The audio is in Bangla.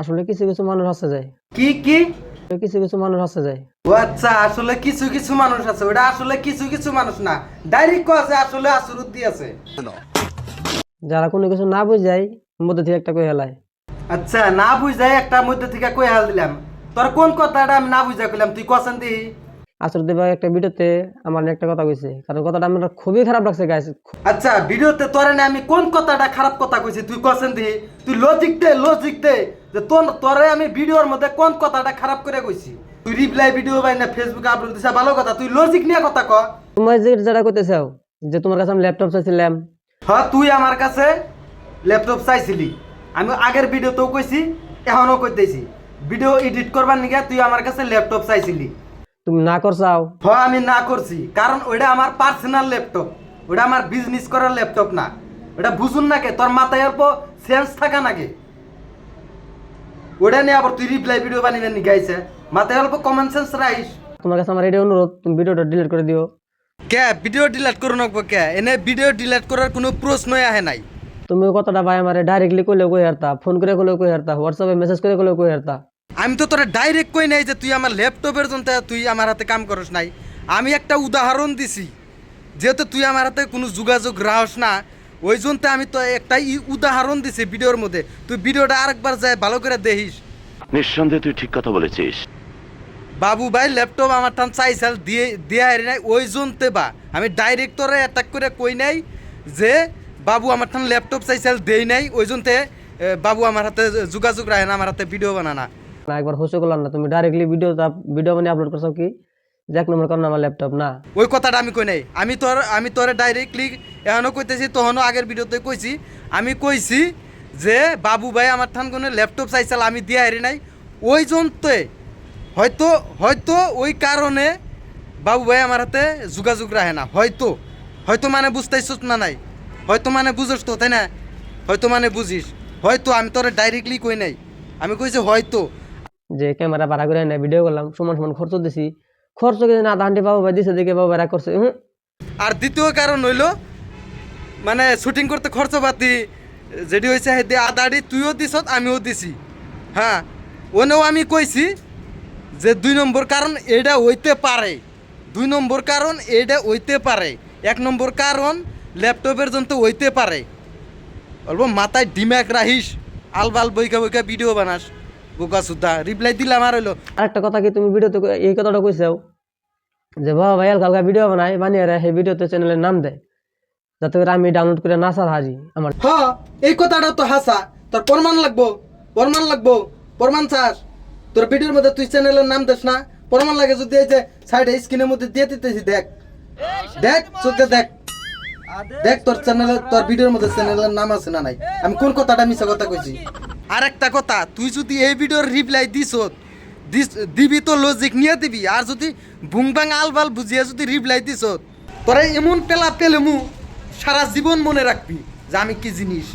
আসলে কিছু কিছু মানুষ আছে যায় কি কি কিছু কিছু মানুষ আছে যায় ও আচ্ছা, আসলে কিছু কিছু মানুষ আছে, ওটা আসলে কিছু কিছু মানুষ না, ডাইরেক্ট আছে আসলে আসরুদ্দি আছে। যারা কোনো কিছু না বুঝায় মধ্যে থেকে একটা কই হেলায়। আচ্ছা, না বুঝাই একটা মধ্যে থেকে কই হাল দিলাম। তোর কোন কথাটা আমি না বুঝা কইলাম, তুই কছেন দি। আসলে দেবা একটা ভিডিওতে আমার নিয়ে একটা কথা কইছে, কারণ কথাটা আমার খুবই খারাপ লাগছে গাইস। আচ্ছা, ভিডিওতে তোরে না আমি কোন কথাটা খারাপ কথা কইছি তুই কছেন দি। তুই লজিক দে যে তোরে আমি ভিডিওর মধ্যে কোন কথাটা খারাপ করে কইছি। তুই রিপ্লাই ভিডিও বাই না ফেসবুকে আপলোড দিছা ভালো কথা, তুই লজিক নিয়ে কথা ক। তোমার যে যারা কইতেছাও যে তোমার কাছে আমি ল্যাপটপ চাইছিলাম, হ্যাঁ, তুই আমার কাছে ল্যাপটপ চাইছিলি, আমি আগের ভিডিওতেও কইছি, এখনও কইতেছি। ভিডিও এডিট করবার নিগে তুই আমার কাছে ল্যাপটপ চাইছিলি। তুমি না করছাও। হ্যাঁ, আমি না করছি, কারণ ওইটা আমার পার্সোনাল ল্যাপটপ, ওটা আমার বিজনেস করার ল্যাপটপ না। ওটা বুঝুন নাকি, তোর মাথায় অল্প সেন্স থাকা নাকি? ওটা নিয়ে আবার তুই রিপ্লাই ভিডিও বানিয়ে নিয়ে গাইছে, মাথায় অল্প কমন সেন্স রাখিস। তোমার কাছে আমার এটা অনুরোধ, তুমি ভিডিওটা ডিলিট করে দিও। কে ভিডিও ডিলিট করে রাখবো? কে এনে ভিডিও ডিলিট করার কোনো প্রশ্নই আহে নাই। তুমি ওই কথাটা ভাই আমার ডাইরেক্টলি কইলেও কই হারতা, ফোন করে কইলেও কই হারতা, হোয়াটসঅ্যাপে মেসেজ করে কইলেও কই হারতা। আমি তো তোরা ডাইরেক্ট কই নাই যে তুই আমার ল্যাপটপের জন্য তুই আমার হাতে কাম করস নাই। আমি একটা উদাহরণ দিছি, যেহেতু তুই আমার হাতে কোনো যোগাযোগ রাহস না, ওই জন্য আমি তো একটা উদাহরণ দিছি ভিডিওর মধ্যে। তুই ভিডিওটা আরেকবার যায় ভালো করে দেখিস। নিঃসন্দেহে তুই ঠিক কথা বলেছিস। বাবু ভাই ল্যাপটপ আমার টান চাইছাল দিয়ে হারি নাই, ওই জন্যতে বা আমি ডাইরেক্ট তোরে অ্যাটাক করে কই নাই যে বাবু আমার টান ল্যাপটপ চাইছাল দেই নাই, ওই জন্যতে বাবু আমার হাতে যোগাযোগ রাখে না, আমার হাতে ভিডিও বানানা। না একবার হোসে করলাম না, তুমি ডাইরেক্টলি ভিডিও মানে আপলোড করছো কি যে এক নম্বর কারণ আমার ল্যাপটপ না। ওই কথাটা আমি কই নাই, আমি তোরে ডাইরেক্টলি এখনও কইতেছি, তখনও আগের ভিডিওতে কইছি। আমি কইছি যে বাবু ভাই আমার ঠান কোনো ল্যাপটপ চাইছাল, আমি দিয়ে হারি নাই, ওই জন্যতে হয়তো হয়তো ওই কারণে বাবু ভাই আমার হাতে যোগাযোগ রাখে না। হয়তো হয়তো মানে বুঝতেছিস না? নাই হয়তো মানে বুঝস তো, তাই না? হয়তো মানে বুঝিস, হয়তো আমি তোরে ডাইরেক্টলি কই নাই, আমি কইছি হয়তো। যে ক্যামেরা ভাড়া করে না ভিডিও করলাম, সমান সমান খরচ দিছি, খরচ কিন্তু না দান্ডি বাবু ভাই দিছে দেখে বাবু ভাই রাগ করছে। আর দ্বিতীয় কারণ হইল মানে শুটিং করতে খরচপাতি যেটি হয়েছে আদাড়ি তুইও দিস আমিও দিছি। হ্যাঁ, ওনেও আমি কইছি যে 2 নম্বর কারণ এটা হইতে পারে, 2 নম্বর কারণ এটা হইতে পারে, 1 নম্বর কারণ ল্যাপটপের জন্য তো হইতে পারে। অল্প মাথায় ডিম্যাক রাহিস, আলবাল বইকা বইকা ভিডিও বানাস, বোকা সুদ্ধা। রিপ্লাই দিলাম আর হইলো আরেকটা কথা কি, তুমি ভিডিওতে এই কথাটা কইছাও যে বাবা ভাই হালকা ভিডিও বানিয়ে সেই ভিডিওতে চ্যানেলের নাম দেয়, যাতে করে আমি ডাউনলোড করে নাচার হাজি আমার। হ্যাঁ, এই কথাটা তো হাসা, তোর প্রমাণ লাগবো, প্রমাণ চাস। তোর ভিডিওর মধ্যে তুই চ্যানেলের নাম দেস না, প্রমাণ লাগে যদি এই যে সাইডে স্ক্রিনের মধ্যে দিয়ে দিতেছি, দেখ চোখে দেখ তোর চ্যানেলের, তোর ভিডিওর মধ্যে চ্যানেলের নাম আছে না নাই। আমি কোন কথাটা মিছা কথা কইছি? আর একটা কথা, তুই যদি এই ভিডিওর রিপ্লাই দিবি তো লজিক নিয়ে দিবি, আর যদি ভুংবাং আলবাল বুঝিয়ে যদি রিপ্লাই দিস, তোরা এমন পেলা পেলেমু সারা জীবন মনে রাখবি যে আমি কি জিনিস।